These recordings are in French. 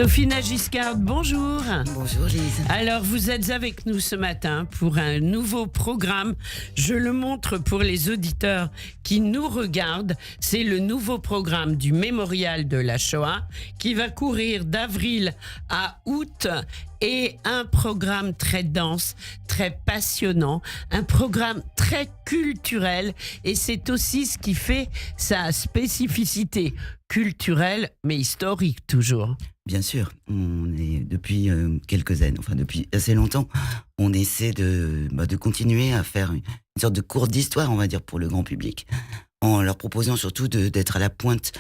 Sophie Giscard, bonjour. Bonjour Lise. Alors, vous êtes avec nous ce matin pour un nouveau programme. Je le montre pour les auditeurs qui nous regardent. C'est le nouveau programme du Mémorial de la Shoah qui va courir d'avril à août. Et un programme très dense, très passionnant, un programme très culturel. Et c'est aussi ce qui fait sa spécificité culturelle, mais historique toujours. Bien sûr, on est depuis quelques années, enfin depuis assez longtemps, on essaie de continuer à faire une sorte de cours d'histoire, on va dire, pour le grand public, en leur proposant surtout d'être à la pointe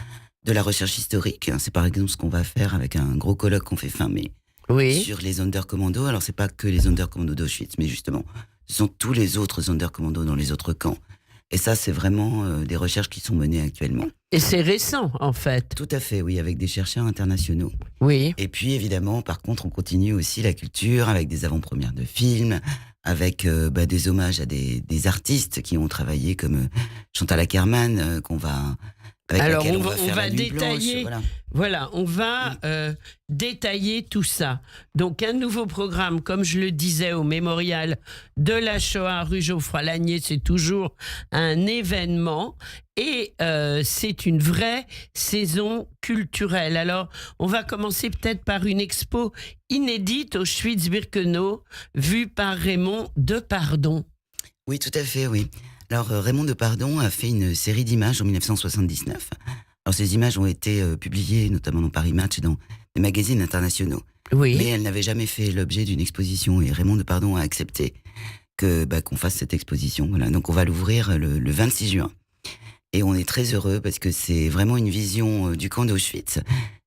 de la recherche historique. C'est par exemple ce qu'on va faire avec un gros colloque qu'on fait fin mai. Oui. Sur les Sonderkommando. Alors, c'est pas que les Sonderkommando d'Auschwitz, mais justement, ce sont tous les autres Sonderkommando dans les autres camps. Et ça, c'est vraiment des recherches qui sont menées actuellement. Et c'est récent, en fait. Tout à fait, oui, avec des chercheurs internationaux. Oui. Et puis, évidemment, par contre, on continue aussi la culture avec des avant-premières de films, avec des hommages à des artistes qui ont travaillé, comme Chantal Akerman, qu'on va... Alors, on faire va la nuit détailler, blanche, voilà, on va détailler tout ça. Donc, un nouveau programme, comme je le disais, au Mémorial de la Shoah, rue Geoffroy-Lanier, c'est toujours un événement et c'est une vraie saison culturelle. Alors, on va commencer peut-être par une expo inédite au Auschwitz-Birkenau, vue par Raymond Depardon. Oui, tout à fait, oui. Alors, Raymond Depardon a fait une série d'images en 1979. Alors, ces images ont été publiées notamment dans Paris Match et dans des magazines internationaux. Oui. Mais elles n'avaient jamais fait l'objet d'une exposition. Et Raymond Depardon a accepté qu'on fasse cette exposition. Voilà. Donc, on va l'ouvrir le 26 juin. Et on est très heureux parce que c'est vraiment une vision du camp d'Auschwitz.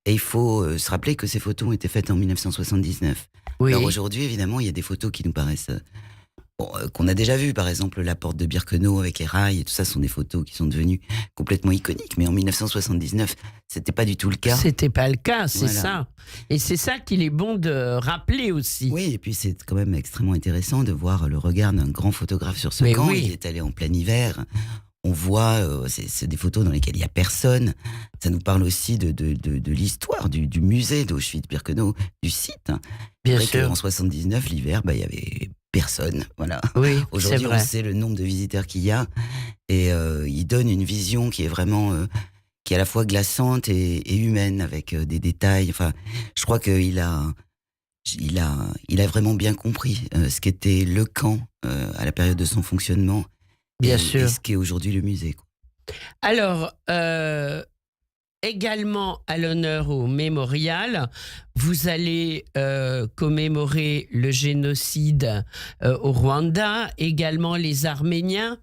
Et il faut se rappeler que ces photos ont été faites en 1979. Oui. Alors, aujourd'hui, évidemment, il y a des photos qui nous paraissent... qu'on a déjà vu, par exemple, la porte de Birkenau avec les rails et tout ça sont des photos qui sont devenues complètement iconiques. Mais en 1979, c'était pas du tout le cas. C'était pas le cas, c'est Voilà. ça. Et c'est ça qu'il est bon de rappeler aussi. Oui, et puis c'est quand même extrêmement intéressant de voir le regard d'un grand photographe sur ce Mais camp. oui. Il est allé en plein hiver. On voit, c'est des photos dans lesquelles il n'y a personne. Ça nous parle aussi de l'histoire du musée d'Auschwitz-Birkenau, du site. Bien C'est vrai sûr. qu'en 79, l'hiver, il y avait personne. Voilà. Oui, c'est Aujourd'hui, vrai. on sait le nombre de visiteurs qu'il y a. Et il donne une vision qui est vraiment... qui est à la fois glaçante et humaine, avec des détails. Enfin, je crois qu'il a vraiment bien compris ce qu'était le camp à la période de son fonctionnement. Bien et sûr. ce qu'est aujourd'hui le musée, quoi. Alors, également à l'honneur au Mémorial, vous allez commémorer le génocide au Rwanda, également les Arméniens.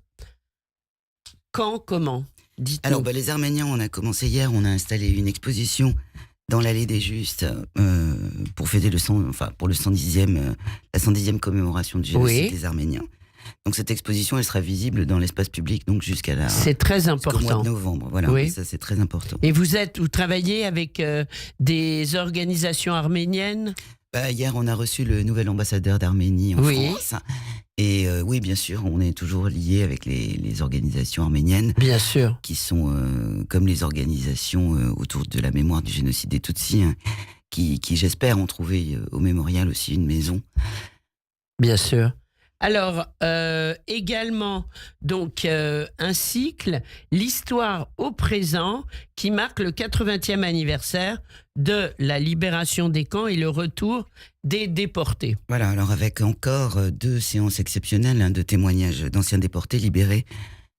Quand, comment? Dites-nous. Alors, les Arméniens, on a commencé hier, on a installé une exposition dans l'allée des Justes pour fêter pour le 110e, la 110e commémoration du génocide Oui. des Arméniens. Donc cette exposition, elle sera visible dans l'espace public, donc jusqu'au C'est très mois important. de novembre. Voilà, Oui. ça c'est très important. Et vous travaillez avec des organisations arméniennes? Hier, on a reçu le nouvel ambassadeur d'Arménie en Oui. France. Et oui, bien sûr, on est toujours lié avec les organisations arméniennes, Bien sûr. qui sont comme les organisations autour de la mémoire du génocide des Tutsis, hein, qui j'espère, ont trouvé au Mémorial aussi une maison. Bien sûr. Alors, également, donc, un cycle, l'histoire au présent, qui marque le 80e anniversaire de la libération des camps et le retour des déportés. Voilà, alors avec encore 2 séances exceptionnelles, hein, de témoignages d'anciens déportés libérés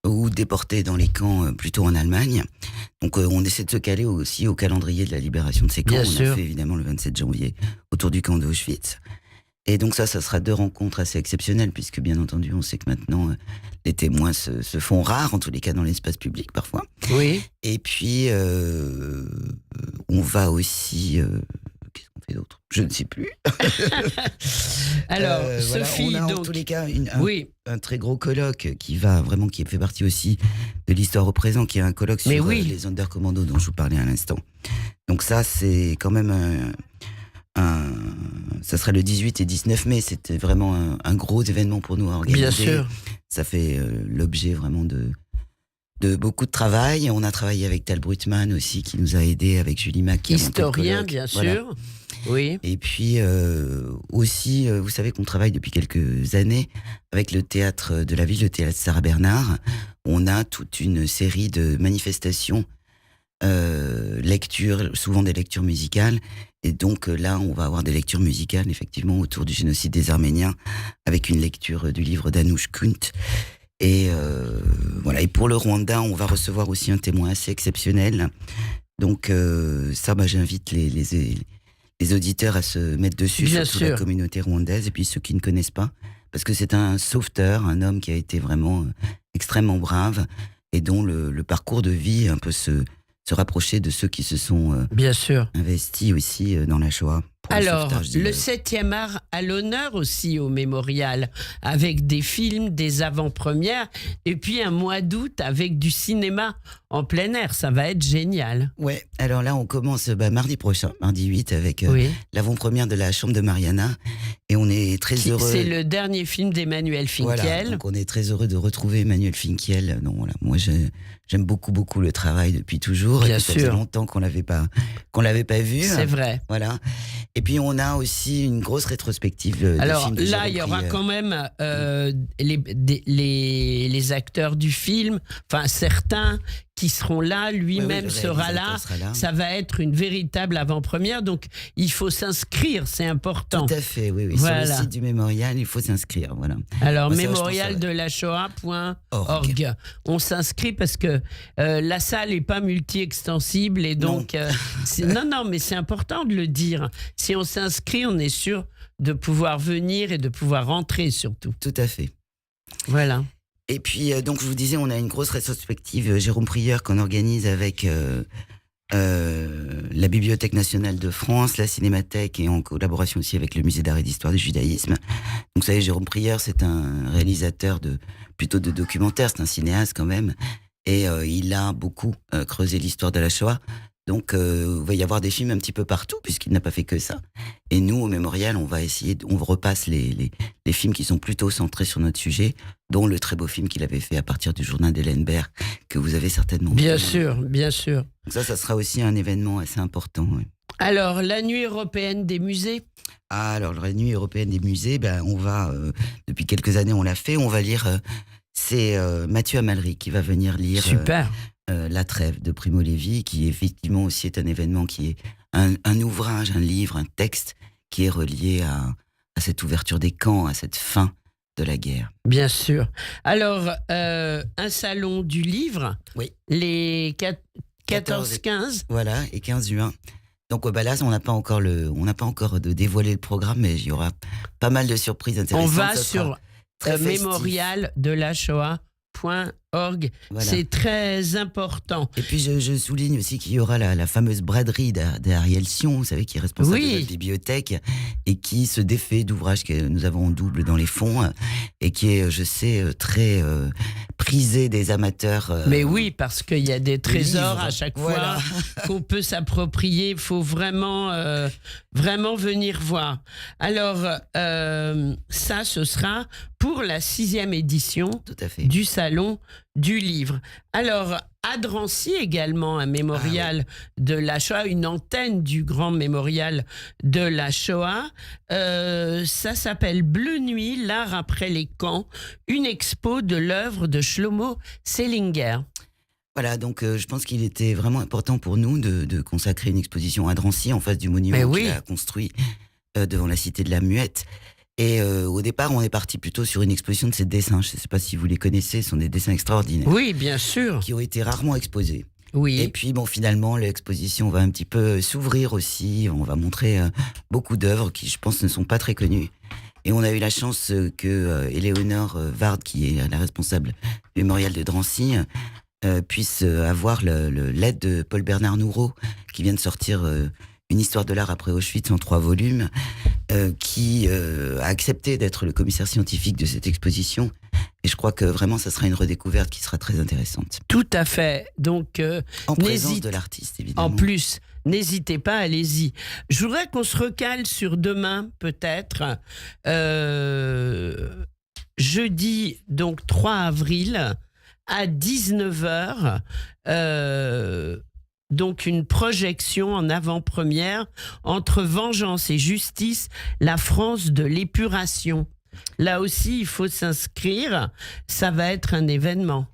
ou déportés dans les camps plutôt en Allemagne. Donc on essaie de se caler aussi au calendrier de la libération de ces camps. Bien On sûr. a fait évidemment le 27 janvier autour du camp d'Auschwitz. Et donc ça sera 2 rencontres assez exceptionnelles, puisque bien entendu, on sait que maintenant, les témoins se font rares, en tous les cas dans l'espace public parfois. Oui. Et puis, on va aussi... qu'est-ce qu'on fait d'autre ? Je ne sais plus. Alors, Voilà, Sophie, on a en donc... tous les cas Oui, un très gros colloque qui fait partie aussi de l'histoire au présent, qui est un colloque Mais sur oui. les Sonderkommando dont je vous parlais à l'instant. Donc ça, c'est quand même ça sera le 18 et 19 mai. C'était vraiment un gros événement pour nous à organiser. bien sûr. Ça fait l'objet vraiment de beaucoup de travail. On a travaillé avec Tal Brutman aussi, qui nous a aidés, avec Julie Mac. qui a monté le Historien, colloque. bien Voilà. sûr. Oui. Et puis aussi, vous savez qu'on travaille depuis quelques années avec le théâtre de la ville, le théâtre Sarah Bernard. On a toute une série de manifestations, lectures, souvent des lectures musicales. Et donc là, on va avoir des lectures musicales, effectivement, autour du génocide des Arméniens, avec une lecture du livre d'Anouch Kunt. Et voilà. Et pour le Rwanda, on va recevoir aussi un témoin assez exceptionnel. Donc ça, j'invite les auditeurs à se mettre dessus, Bien surtout sûr. la communauté rwandaise, et puis ceux qui ne connaissent pas, parce que c'est un sauveteur, un homme qui a été vraiment extrêmement brave, et dont le parcours de vie un peu se rapprochait de ceux qui se sont Bien sûr. investis aussi dans la Shoah. Pour Alors, sauvetage du- le 7e art à l'honneur aussi au mémorial, avec des films, des avant-premières, et puis un mois d'août avec du cinéma en plein air. Ça va être génial. Ouais, alors là, on commence mardi prochain, mardi 8, avec Oui. l'avant-première de La Chambre de Mariana, et on est très heureux. C'est le dernier film d'Emmanuel Voilà, Finkiel. donc on est très heureux de retrouver Emmanuel Finkiel. Donc voilà, moi j'aime beaucoup le travail depuis toujours. Bien et puis, ça faisait sûr. longtemps qu'on l'avait pas vu. C'est vrai. Voilà. Et puis on a aussi une grosse rétrospective de Alors films de là, Jérôme il y aura Prieur. quand même les acteurs du film, enfin certains qui seront là, lui-même le sera là. réalisateur sera là. Ça va être une véritable avant-première, donc il faut s'inscrire, c'est important. Tout à fait, oui. Voilà. Sur le site du mémorial, il faut s'inscrire. Voilà. Alors, Moi, ça, je pense, mémorialdelashoah.org. On s'inscrit parce que la salle n'est pas multi-extensible et donc... non, mais c'est important de le dire. Si on s'inscrit, on est sûr de pouvoir venir et de pouvoir rentrer surtout. Tout à fait. Voilà. Et puis, donc, je vous disais, on a une grosse rétrospective Jérôme Prieur qu'on organise avec la Bibliothèque nationale de France, la Cinémathèque, et en collaboration aussi avec le Musée d'art et d'histoire du judaïsme. Donc, vous savez, Jérôme Prieur, c'est un réalisateur plutôt de documentaires, c'est un cinéaste quand même, et il a beaucoup creusé l'histoire de la Shoah. Donc, il va y avoir des films un petit peu partout, puisqu'il n'a pas fait que ça. Et nous, au Mémorial, on repasse les films qui sont plutôt centrés sur notre sujet, dont le très beau film qu'il avait fait à partir du journal d'Hélène Baird, que vous avez certainement vu. Bien sûr, bien sûr. Donc ça sera aussi un événement assez important. Ouais. Alors, la nuit européenne des musées. Alors, la nuit européenne des musées, on va, depuis quelques années, on l'a fait, on va lire, c'est Mathieu Amalric qui va venir lire Super. La Trêve de Primo Levi, qui effectivement aussi est un événement qui est un ouvrage, un livre, un texte qui est relié à cette ouverture des camps, à cette fin de la guerre. Bien sûr. Alors, un salon du livre, Oui. les 14-15. Voilà, et 15 juin. Donc là, on n'a pas encore de dévoilé le programme, mais il y aura pas mal de surprises intéressantes. On va Ça sera sur très festif. mémorialdelashoah.org. Voilà. C'est très important. Et puis je souligne aussi qu'il y aura la fameuse braderie d'Ariel Sion, vous savez, qui est responsable Oui. de notre bibliothèque et qui se défait d'ouvrages que nous avons en double dans les fonds et qui est, je sais, très prisé des amateurs. Mais oui, parce qu'il y a des trésors livres. à chaque Voilà. fois qu'on peut s'approprier. Il faut vraiment venir voir. Alors, ça, ce sera pour la 6e édition Tout à fait. du Salon du Livre. Alors, à Drancy également, un mémorial de la Shoah, une antenne du grand mémorial de la Shoah. Ça s'appelle Bleu Nuit, l'art après les camps, une expo de l'œuvre de Shlomo Selinger. Voilà, donc je pense qu'il était vraiment important pour nous de consacrer une exposition à Drancy en face du monument Mais oui. qu'il a construit devant la cité de la Muette. Et au départ, on est parti plutôt sur une exposition de ses dessins. Je ne sais pas si vous les connaissez, ce sont des dessins extraordinaires Oui, bien sûr. qui ont été rarement exposés. Oui. Et puis, finalement, l'exposition va un petit peu s'ouvrir aussi. On va montrer beaucoup d'œuvres qui, je pense, ne sont pas très connues. Et on a eu la chance que Éléonore Vard, qui est la responsable du mémorial de Drancy, puisse avoir l'aide de Paul Bernard Nourreau, qui vient de sortir une histoire de l'art après Auschwitz en 3 volumes, qui a accepté d'être le commissaire scientifique de cette exposition. Et je crois que vraiment, ça sera une redécouverte qui sera très intéressante. Tout à fait. Donc, En présence de l'artiste, évidemment. En plus, n'hésitez pas, allez-y. Je voudrais qu'on se recale sur demain, peut-être. Jeudi, donc 3 avril, à 19h. donc une projection en avant-première entre vengeance et justice, la France de l'épuration. Là aussi, il faut s'inscrire. Ça va être un événement.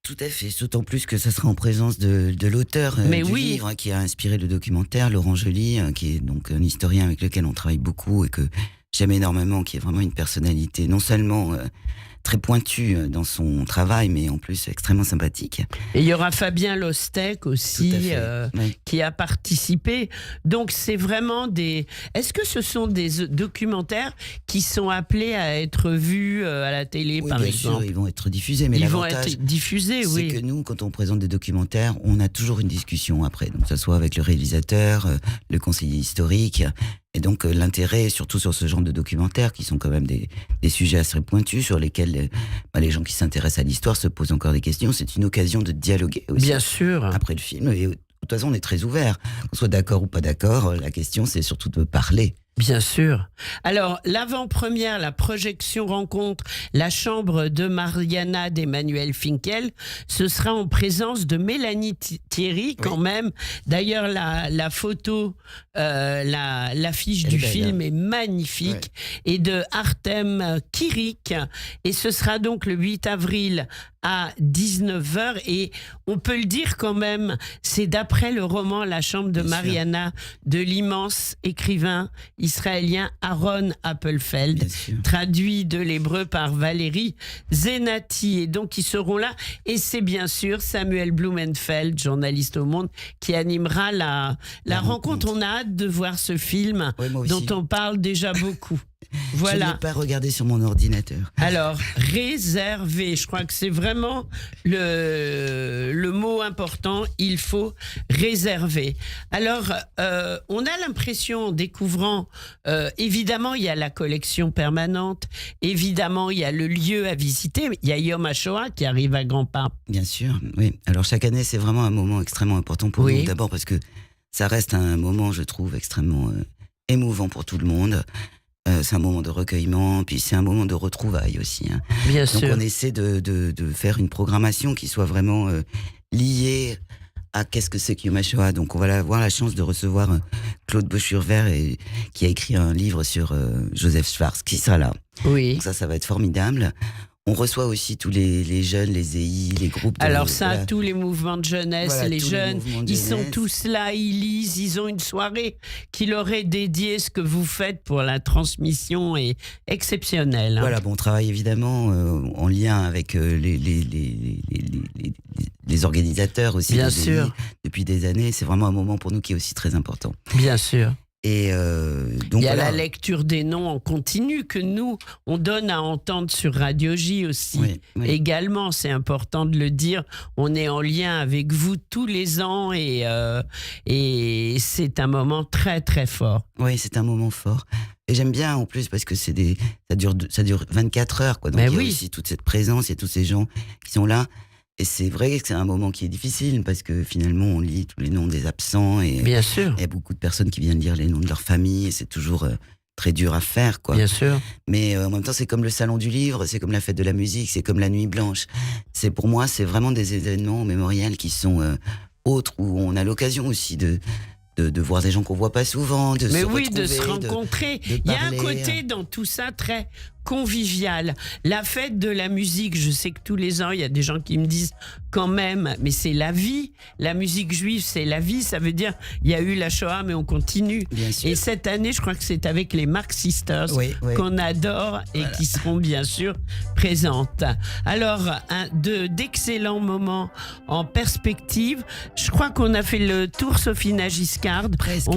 Tout à fait, d'autant plus que ça sera en présence de l'auteur Mais du oui. livre qui a inspiré le documentaire, Laurent Joly, qui est donc un historien avec lequel on travaille beaucoup et que j'aime énormément, qui est vraiment une personnalité non seulement très pointue dans son travail, mais en plus extrêmement sympathique. Et il y aura Fabien Lostec aussi Tout à fait, oui. qui a participé. Donc c'est vraiment des... Est-ce que ce sont des documentaires qui sont appelés à être vus à la télé, Oui, par bien exemple? sûr, ils vont être diffusés, mais Ils vont l'avantage, être diffusés, c'est oui. que nous, quand on présente des documentaires, on a toujours une discussion après, donc que ce soit avec le réalisateur, le conseiller historique, et donc l'intérêt, surtout sur ce genre de documentaires, qui sont quand même des sujets assez pointus, sur lesquels les gens qui s'intéressent à l'histoire se posent encore des questions, c'est une occasion de dialoguer aussi Bien sûr. après le film, et de toute façon on est très ouvert, qu'on soit d'accord ou pas d'accord, la question c'est surtout de parler. Bien sûr. Alors, l'avant-première, la projection rencontre La chambre de Mariana d'Emmanuel Finkel, ce sera en présence de Mélanie Thierry quand même. D'ailleurs, la photo, l'affiche Elle est du belle, film hein. est magnifique, et de Artem Kirik. Et ce sera donc le 8 avril à 19h, et on peut le dire quand même, c'est d'après le roman La chambre de Bien sûr. Mariana de l'immense écrivain israélien Aaron Appelfeld, Bien sûr. traduit de l'hébreu par Valérie Zenati. Et donc ils seront là, et c'est bien sûr Samuel Blumenfeld, journaliste au Monde, qui animera la rencontre. On a hâte de voir ce film Ouais, moi aussi. dont on parle déjà beaucoup. Je Voilà. n'ai pas regardé sur mon ordinateur. Alors, réserver, je crois que c'est vraiment le mot important, il faut réserver. Alors, on a l'impression, en découvrant, évidemment, il y a la collection permanente, évidemment, il y a le lieu à visiter, il y a Yom HaShoah qui arrive à grands pas. Bien sûr, oui. Alors chaque année, c'est vraiment un moment extrêmement important pour Oui. nous. D'abord parce que ça reste un moment, je trouve, extrêmement émouvant pour tout le monde. C'est un moment de recueillement, puis c'est un moment de retrouvailles aussi, hein. Bien Donc sûr. on essaie de faire une programmation qui soit vraiment liée à qu'est-ce que c'est que Yom HaShoah. Donc on va avoir la chance de recevoir Claude Boschurvert, qui a écrit un livre sur Joseph Schwartz, qui sera là. Oui. Donc ça va être formidable. On reçoit aussi tous les jeunes, les EI, les groupes de... Alors ça, voilà. tous les mouvements de jeunesse, Voilà, les tous les jeunes, mouvements de ils sont jeunesse. tous là, ils lisent, ils ont une soirée qui leur est dédiée. Ce que vous faites pour la transmission est exceptionnel, hein. Voilà, bon, on travaille évidemment en lien avec les organisateurs aussi. Bien des sûr. EI depuis des années. C'est vraiment un moment pour nous qui est aussi très important. Bien sûr. Et donc Il y a voilà. la lecture des noms en continu que nous, on donne à entendre sur Radio J aussi. Oui, oui. Également, c'est important de le dire, on est en lien avec vous tous les ans, et c'est un moment très très fort. Oui, c'est un moment fort. Et j'aime bien en plus parce que ça dure 24 heures, quoi. Donc Mais il y a oui. aussi toute cette présence, il y a tous ces gens qui sont là. Et c'est vrai que c'est un moment qui est difficile parce que finalement on lit tous les noms des absents, et Bien sûr, il y a beaucoup de personnes qui viennent lire les noms de leur famille, et c'est toujours très dur à faire, quoi. bien sûr. Mais en même temps, c'est comme le salon du livre, c'est comme la fête de la musique, c'est comme la nuit blanche. C'est, pour moi, c'est vraiment des événements mémoriels qui sont autres, où on a l'occasion aussi de voir des gens qu'on voit pas souvent, de Mais se oui, de se retrouver, rencontrer. de Il y a un parler. côté dans tout ça très convivial. La fête de la musique, je sais que tous les ans, il y a des gens qui me disent quand même, mais c'est la vie. La musique juive, c'est la vie. Ça veut dire, il y a eu la Shoah, mais on continue. Bien sûr. Et cette année, je crois que c'est avec les Mark Sisters, Oui, oui. qu'on adore et qui seront bien sûr présentes. Alors, d'excellents moments en perspective. Je crois qu'on a fait le tour, Sophie Giscard. Presque.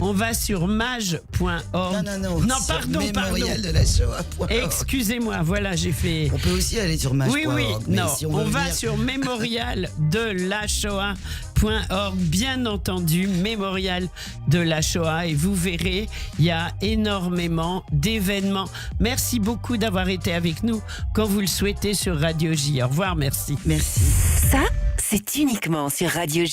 On va sur mage.org. Non, Non, sur pardon. Mémorial de la Shoah. Excusez-moi, voilà, j'ai fait... On peut aussi aller sur mage.org. Oui, mais non, si on veut va venir- sur mémorial-de-la-Shoah.org, bien entendu, mémorial de la Shoah, et vous verrez, il y a énormément d'événements. Merci beaucoup d'avoir été avec nous quand vous le souhaitez sur Radio J. Au revoir, merci. Merci. Ça, c'est uniquement sur Radio J.